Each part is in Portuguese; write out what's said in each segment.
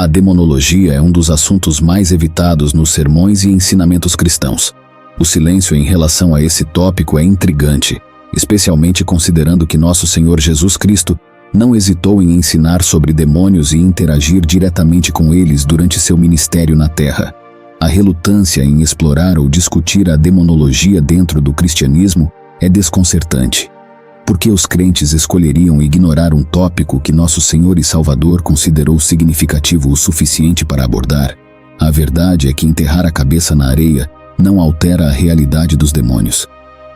A demonologia é um dos assuntos mais evitados nos sermões e ensinamentos cristãos. O silêncio em relação a esse tópico é intrigante, especialmente considerando que nosso Senhor Jesus Cristo não hesitou em ensinar sobre demônios e interagir diretamente com eles durante seu ministério na Terra. A relutância em explorar ou discutir a demonologia dentro do cristianismo é desconcertante. Por que os crentes escolheriam ignorar um tópico que nosso Senhor e Salvador considerou significativo o suficiente para abordar? A verdade é que enterrar a cabeça na areia não altera a realidade dos demônios.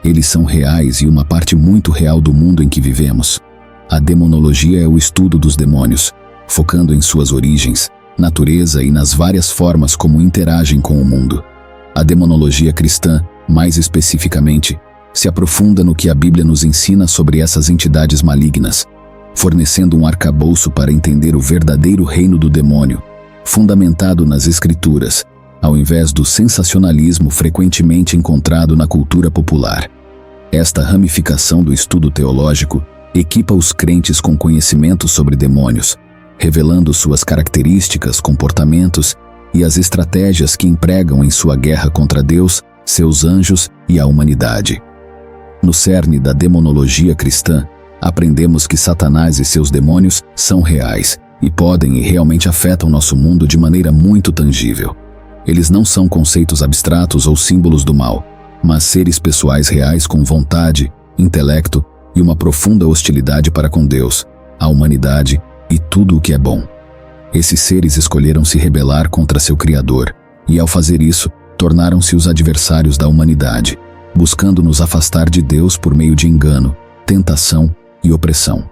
Eles são reais e uma parte muito real do mundo em que vivemos. A demonologia é o estudo dos demônios, focando em suas origens, natureza e nas várias formas como interagem com o mundo. A demonologia cristã, mais especificamente, se aprofunda no que a Bíblia nos ensina sobre essas entidades malignas, fornecendo um arcabouço para entender o verdadeiro reino do demônio, fundamentado nas Escrituras, ao invés do sensacionalismo frequentemente encontrado na cultura popular. Esta ramificação do estudo teológico equipa os crentes com conhecimento sobre demônios, revelando suas características, comportamentos e as estratégias que empregam em sua guerra contra Deus, seus anjos e a humanidade. No cerne da demonologia cristã, aprendemos que Satanás e seus demônios são reais e podem e realmente afetam nosso mundo de maneira muito tangível. Eles não são conceitos abstratos ou símbolos do mal, mas seres pessoais reais com vontade, intelecto e uma profunda hostilidade para com Deus, a humanidade e tudo o que é bom. Esses seres escolheram se rebelar contra seu Criador e, ao fazer isso, tornaram-se os adversários da humanidade, buscando nos afastar de Deus por meio de engano, tentação e opressão.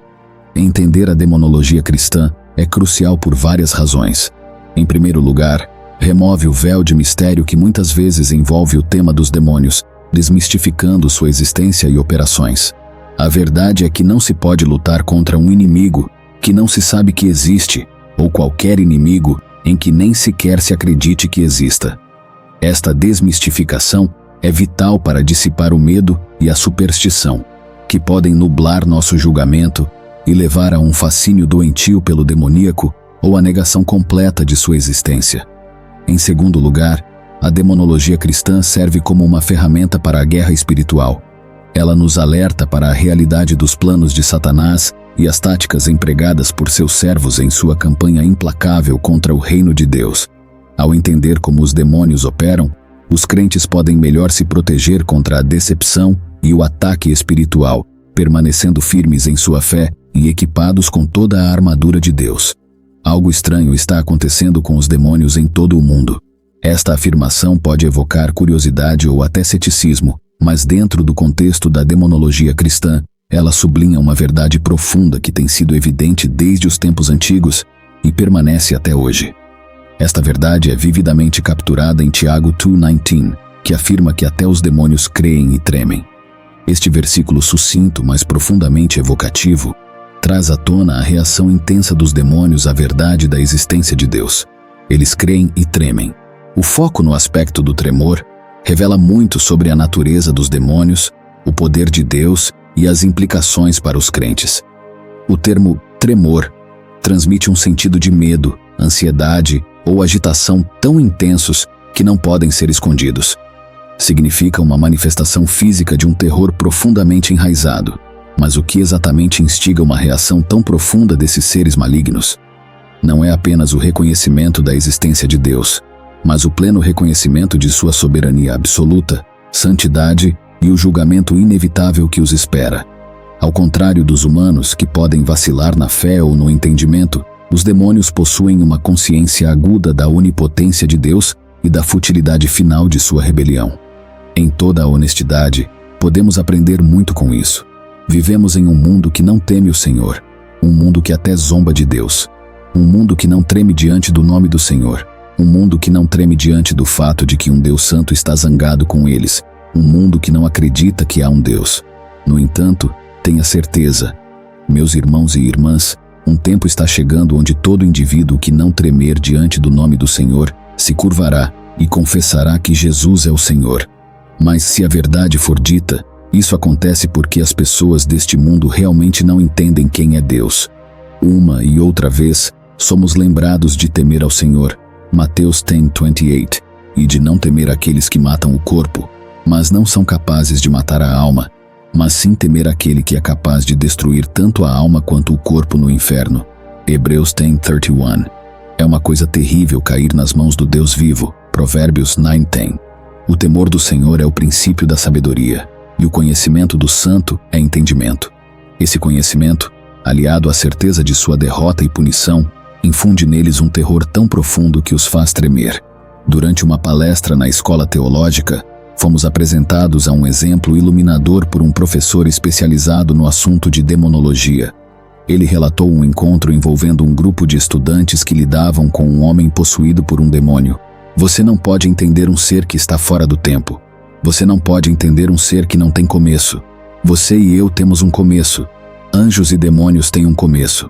Entender a demonologia cristã é crucial por várias razões. Em primeiro lugar, remove o véu de mistério que muitas vezes envolve o tema dos demônios, desmistificando sua existência e operações. A verdade é que não se pode lutar contra um inimigo que não se sabe que existe, ou qualquer inimigo em que nem sequer se acredite que exista. Esta desmistificação é vital para dissipar o medo e a superstição, que podem nublar nosso julgamento e levar a um fascínio doentio pelo demoníaco ou a negação completa de sua existência. Em segundo lugar, a demonologia cristã serve como uma ferramenta para a guerra espiritual. Ela nos alerta para a realidade dos planos de Satanás e as táticas empregadas por seus servos em sua campanha implacável contra o reino de Deus. Ao entender como os demônios operam, os crentes podem melhor se proteger contra a decepção e o ataque espiritual, permanecendo firmes em sua fé e equipados com toda a armadura de Deus. Algo estranho está acontecendo com os demônios em todo o mundo. Esta afirmação pode evocar curiosidade ou até ceticismo, mas dentro do contexto da demonologia cristã, ela sublinha uma verdade profunda que tem sido evidente desde os tempos antigos e permanece até hoje. Esta verdade é vividamente capturada em Tiago 2:19, que afirma que até os demônios creem e tremem. Este versículo sucinto, mas profundamente evocativo, traz à tona a reação intensa dos demônios à verdade da existência de Deus. Eles creem e tremem. O foco no aspecto do tremor revela muito sobre a natureza dos demônios, o poder de Deus e as implicações para os crentes. O termo tremor transmite um sentido de medo, ansiedade ou agitação tão intensos que não podem ser escondidos. Significa uma manifestação física de um terror profundamente enraizado. Mas o que exatamente instiga uma reação tão profunda desses seres malignos? Não é apenas o reconhecimento da existência de Deus, mas o pleno reconhecimento de sua soberania absoluta, santidade e o julgamento inevitável que os espera. Ao contrário dos humanos, que podem vacilar na fé ou no entendimento, os demônios possuem uma consciência aguda da onipotência de Deus e da futilidade final de sua rebelião. Em toda a honestidade, podemos aprender muito com isso. Vivemos em um mundo que não teme o Senhor, um mundo que até zomba de Deus, um mundo que não treme diante do nome do Senhor, um mundo que não treme diante do fato de que um Deus santo está zangado com eles, um mundo que não acredita que há um Deus. No entanto, tenha certeza, meus irmãos e irmãs, um tempo está chegando onde todo indivíduo que não tremer diante do nome do Senhor se curvará e confessará que Jesus é o Senhor. Mas se a verdade for dita, isso acontece porque as pessoas deste mundo realmente não entendem quem é Deus. Uma e outra vez, somos lembrados de temer ao Senhor, Mateus 10:28, e de não temer aqueles que matam o corpo, mas não são capazes de matar a alma, mas sim temer aquele que é capaz de destruir tanto a alma quanto o corpo no inferno. Hebreus 10:31. É uma coisa terrível cair nas mãos do Deus vivo. Provérbios 9:10. O temor do Senhor é o princípio da sabedoria, e o conhecimento do santo é entendimento. Esse conhecimento, aliado à certeza de sua derrota e punição, infunde neles um terror tão profundo que os faz tremer. Durante uma palestra na escola teológica, fomos apresentados a um exemplo iluminador por um professor especializado no assunto de demonologia. Ele relatou um encontro envolvendo um grupo de estudantes que lidavam com um homem possuído por um demônio. Você não pode entender um ser que está fora do tempo. Você não pode entender um ser que não tem começo. Você e eu temos um começo. Anjos e demônios têm um começo.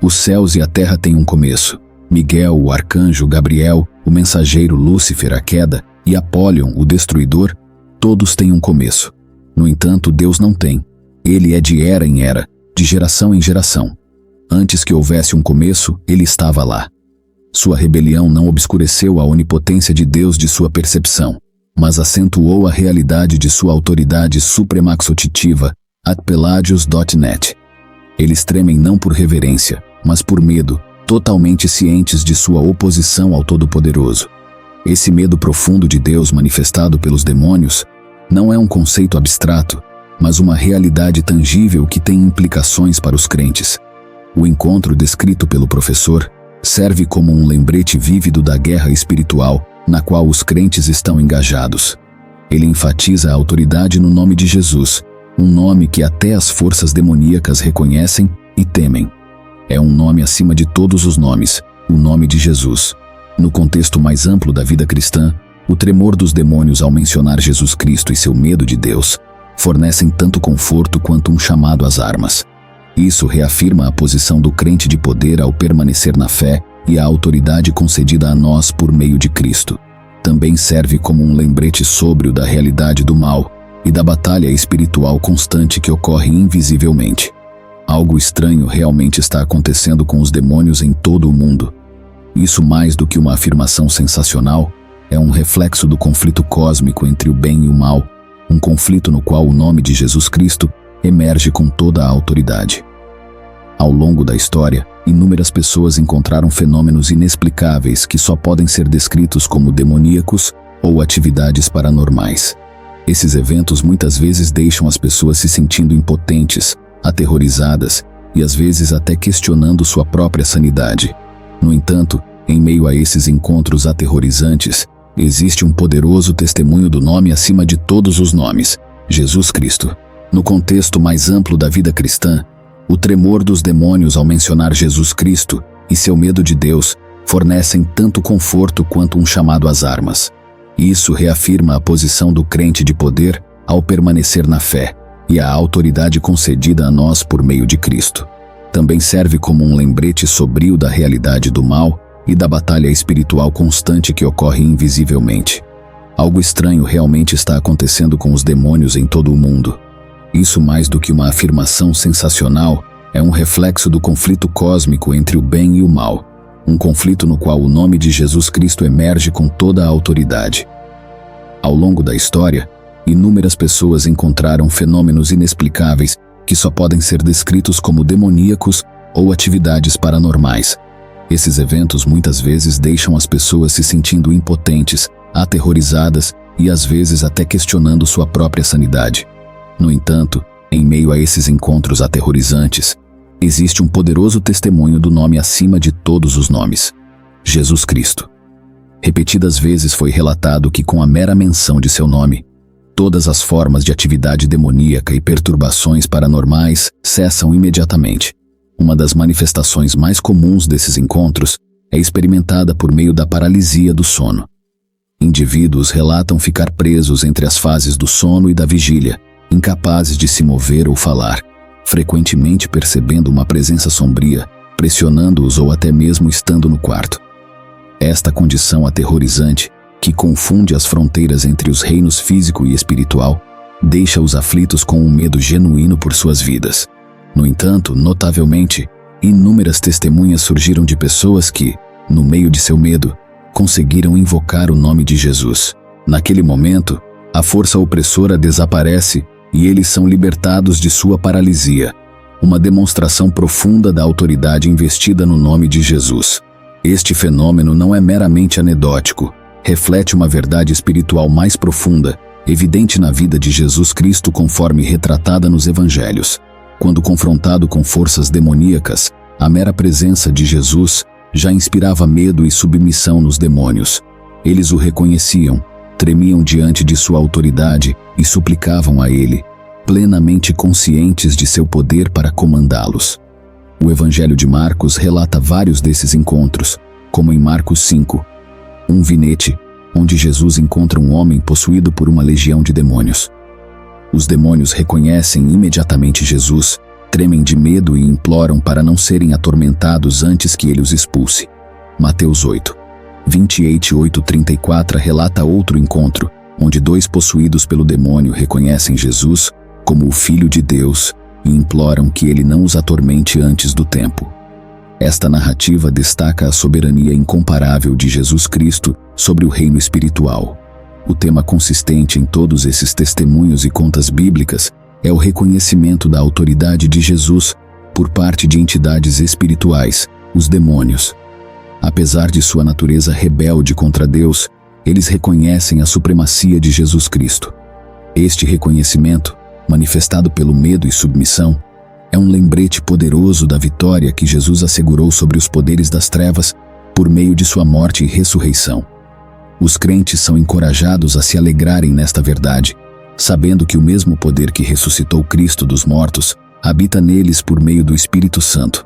Os céus e a terra têm um começo. Miguel, o arcanjo, Gabriel, o mensageiro, Lúcifer, a queda, e Apólion, o destruidor, todos têm um começo. No entanto, Deus não tem. Ele é de era em era, de geração em geração. Antes que houvesse um começo, ele estava lá. Sua rebelião não obscureceu a onipotência de Deus de sua percepção, mas acentuou a realidade de sua autoridade supremaxotitiva, @pelagius.net. Eles tremem não por reverência, mas por medo, totalmente cientes de sua oposição ao Todo-Poderoso. Esse medo profundo de Deus manifestado pelos demônios não é um conceito abstrato, mas uma realidade tangível que tem implicações para os crentes. O encontro descrito pelo professor serve como um lembrete vívido da guerra espiritual na qual os crentes estão engajados. Ele enfatiza a autoridade no nome de Jesus, um nome que até as forças demoníacas reconhecem e temem. É um nome acima de todos os nomes, o nome de Jesus. No contexto mais amplo da vida cristã, o tremor dos demônios ao mencionar Jesus Cristo e seu medo de Deus fornecem tanto conforto quanto um chamado às armas. Isso reafirma a posição do crente de poder ao permanecer na fé e a autoridade concedida a nós por meio de Cristo. Também serve como um lembrete sóbrio da realidade do mal e da batalha espiritual constante que ocorre invisivelmente. Algo estranho realmente está acontecendo com os demônios em todo o mundo. Isso, mais do que uma afirmação sensacional, é um reflexo do conflito cósmico entre o bem e o mal, um conflito no qual o nome de Jesus Cristo emerge com toda a autoridade. Ao longo da história, inúmeras pessoas encontraram fenômenos inexplicáveis que só podem ser descritos como demoníacos ou atividades paranormais. Esses eventos muitas vezes deixam as pessoas se sentindo impotentes, aterrorizadas e às vezes até questionando sua própria sanidade. No entanto, em meio a esses encontros aterrorizantes, existe um poderoso testemunho do nome acima de todos os nomes, Jesus Cristo. No contexto mais amplo da vida cristã, o tremor dos demônios ao mencionar Jesus Cristo e seu medo de Deus fornecem tanto conforto quanto um chamado às armas. Isso reafirma a posição do crente de poder ao permanecer na fé e a autoridade concedida a nós por meio de Cristo. Também serve como um lembrete sombrio da realidade do mal e da batalha espiritual constante que ocorre invisivelmente. Algo estranho realmente está acontecendo com os demônios em todo o mundo. Isso, mais do que uma afirmação sensacional, é um reflexo do conflito cósmico entre o bem e o mal, um conflito no qual o nome de Jesus Cristo emerge com toda a autoridade. Ao longo da história, inúmeras pessoas encontraram fenômenos inexplicáveis que só podem ser descritos como demoníacos ou atividades paranormais. Esses eventos muitas vezes deixam as pessoas se sentindo impotentes, aterrorizadas e às vezes até questionando sua própria sanidade. No entanto, em meio a esses encontros aterrorizantes, existe um poderoso testemunho do nome acima de todos os nomes, Jesus Cristo. Repetidas vezes foi relatado que com a mera menção de seu nome, todas as formas de atividade demoníaca e perturbações paranormais cessam imediatamente. Uma das manifestações mais comuns desses encontros é experimentada por meio da paralisia do sono. Indivíduos relatam ficar presos entre as fases do sono e da vigília, incapazes de se mover ou falar, frequentemente percebendo uma presença sombria, pressionando-os ou até mesmo estando no quarto. Esta condição aterrorizante, que confunde as fronteiras entre os reinos físico e espiritual, deixa os aflitos com um medo genuíno por suas vidas. No entanto, notavelmente, Inúmeras testemunhas surgiram de pessoas que, no meio de seu medo, conseguiram invocar o nome de Jesus. Naquele momento, a força opressora desaparece e eles são libertados de sua paralisia. Uma demonstração profunda da autoridade investida no nome de Jesus. Este fenômeno não é meramente anedótico, reflete uma verdade espiritual mais profunda, evidente na vida de Jesus Cristo conforme retratada nos Evangelhos. Quando confrontado com forças demoníacas, a mera presença de Jesus já inspirava medo e submissão nos demônios. Eles o reconheciam, tremiam diante de sua autoridade e suplicavam a ele, plenamente conscientes de seu poder para comandá-los. O Evangelho de Marcos relata vários desses encontros, como em Marcos 5, um vinete, onde Jesus encontra um homem possuído por uma legião de demônios. Os demônios reconhecem imediatamente Jesus, tremem de medo e imploram para não serem atormentados antes que ele os expulse. Mateus 8, 28-34 relata outro encontro, onde 2 possuídos pelo demônio reconhecem Jesus como o Filho de Deus e imploram que ele não os atormente antes do tempo. Esta narrativa destaca a soberania incomparável de Jesus Cristo sobre o reino espiritual. O tema consistente em todos esses testemunhos e contas bíblicas é o reconhecimento da autoridade de Jesus por parte de entidades espirituais, os demônios. Apesar de sua natureza rebelde contra Deus, eles reconhecem a supremacia de Jesus Cristo. Este reconhecimento, manifestado pelo medo e submissão, é um lembrete poderoso da vitória que Jesus assegurou sobre os poderes das trevas por meio de sua morte e ressurreição. Os crentes são encorajados a se alegrarem nesta verdade, sabendo que o mesmo poder que ressuscitou Cristo dos mortos habita neles por meio do Espírito Santo.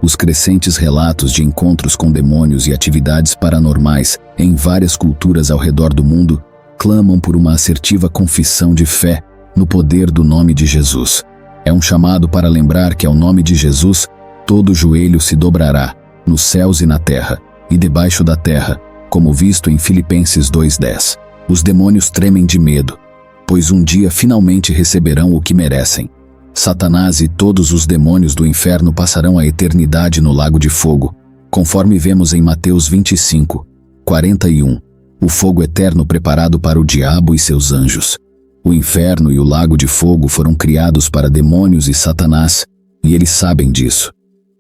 Os crescentes relatos de encontros com demônios e atividades paranormais em várias culturas ao redor do mundo clamam por uma assertiva confissão de fé no poder do nome de Jesus. É um chamado para lembrar que ao nome de Jesus todo joelho se dobrará, nos céus e na terra, e debaixo da terra, como visto em Filipenses 2:10. Os demônios tremem de medo, pois um dia finalmente receberão o que merecem. Satanás e todos os demônios do inferno passarão a eternidade no lago de fogo, conforme vemos em Mateus 25, 41, o fogo eterno preparado para o diabo e seus anjos. O inferno e o lago de fogo foram criados para demônios e Satanás, e eles sabem disso.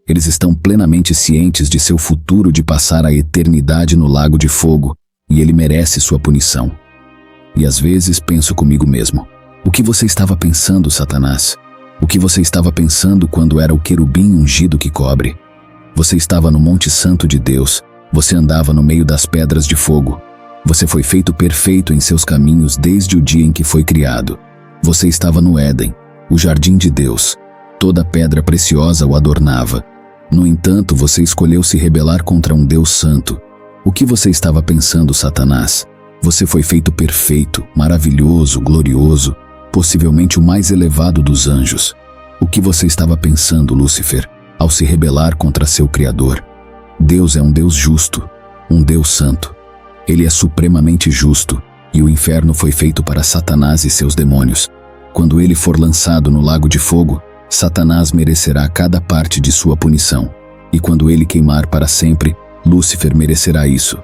Eles estão plenamente cientes de seu futuro de passar a eternidade no lago de fogo, e ele merece sua punição. E às vezes penso comigo mesmo: o que você estava pensando, Satanás? O que você estava pensando quando era o querubim ungido que cobre? Você estava no Monte Santo de Deus, você andava no meio das pedras de fogo. Você foi feito perfeito em seus caminhos desde o dia em que foi criado. Você estava no Éden, o jardim de Deus. Toda pedra preciosa o adornava. No entanto, você escolheu se rebelar contra um Deus santo. O que você estava pensando, Satanás? Você foi feito perfeito, maravilhoso, glorioso, possivelmente o mais elevado dos anjos. O que você estava pensando, Lúcifer, ao se rebelar contra seu Criador? Deus é um Deus justo, um Deus santo. Ele é supremamente justo, e o inferno foi feito para Satanás e seus demônios. Quando ele for lançado no lago de fogo, Satanás merecerá cada parte de sua punição. E quando ele queimar para sempre, Lúcifer merecerá isso.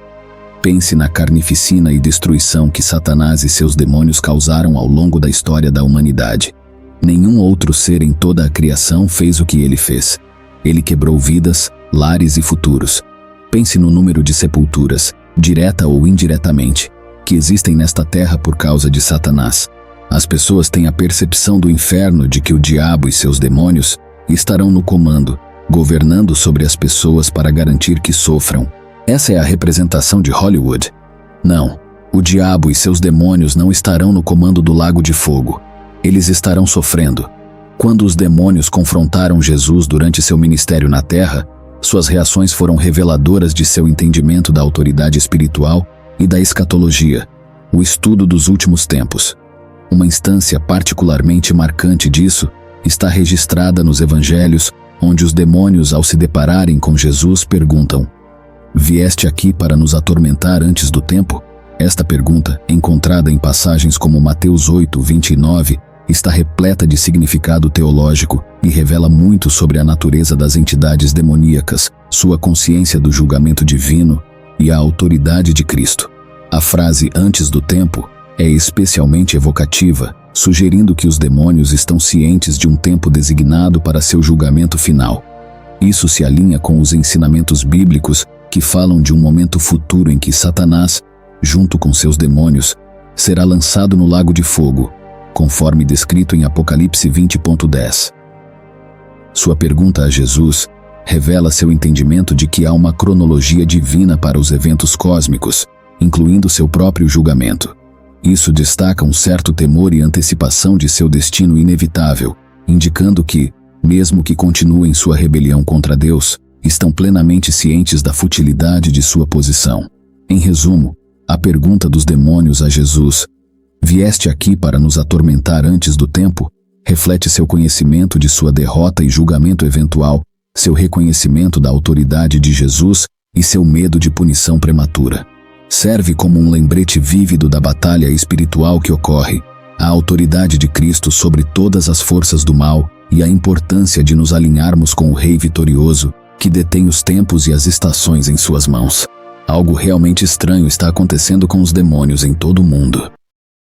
Pense na carnificina e destruição que Satanás e seus demônios causaram ao longo da história da humanidade. Nenhum outro ser em toda a criação fez o que ele fez. Ele quebrou vidas, lares e futuros. Pense no número de sepulturas, direta ou indiretamente, que existem nesta terra por causa de Satanás. As pessoas têm a percepção do inferno de que o diabo e seus demônios estarão no comando, governando sobre as pessoas para garantir que sofram. Essa é a representação de Hollywood. Não, o diabo e seus demônios não estarão no comando do lago de fogo. Eles estarão sofrendo. Quando os demônios confrontaram Jesus durante seu ministério na terra, suas reações foram reveladoras de seu entendimento da autoridade espiritual e da escatologia, o estudo dos últimos tempos. Uma instância particularmente marcante disso está registrada nos Evangelhos, onde os demônios, ao se depararem com Jesus, perguntam: "Vieste aqui para nos atormentar antes do tempo?" Esta pergunta, encontrada em passagens como Mateus 8, 29, está repleta de significado teológico e revela muito sobre a natureza das entidades demoníacas, sua consciência do julgamento divino e a autoridade de Cristo. A frase "antes do tempo" é especialmente evocativa, sugerindo que os demônios estão cientes de um tempo designado para seu julgamento final. Isso se alinha com os ensinamentos bíblicos que falam de um momento futuro em que Satanás, junto com seus demônios, será lançado no lago de fogo, conforme descrito em Apocalipse 20.10. Sua pergunta a Jesus revela seu entendimento de que há uma cronologia divina para os eventos cósmicos, incluindo seu próprio julgamento. Isso destaca um certo temor e antecipação de seu destino inevitável, indicando que, mesmo que continuem sua rebelião contra Deus, estão plenamente cientes da futilidade de sua posição. Em resumo, a pergunta dos demônios a Jesus: "Vieste aqui para nos atormentar antes do tempo?", reflete seu conhecimento de sua derrota e julgamento eventual, seu reconhecimento da autoridade de Jesus e seu medo de punição prematura. Serve como um lembrete vívido da batalha espiritual que ocorre, a autoridade de Cristo sobre todas as forças do mal e a importância de nos alinharmos com o Rei vitorioso, que detém os tempos e as estações em suas mãos. Algo realmente estranho está acontecendo com os demônios em todo o mundo.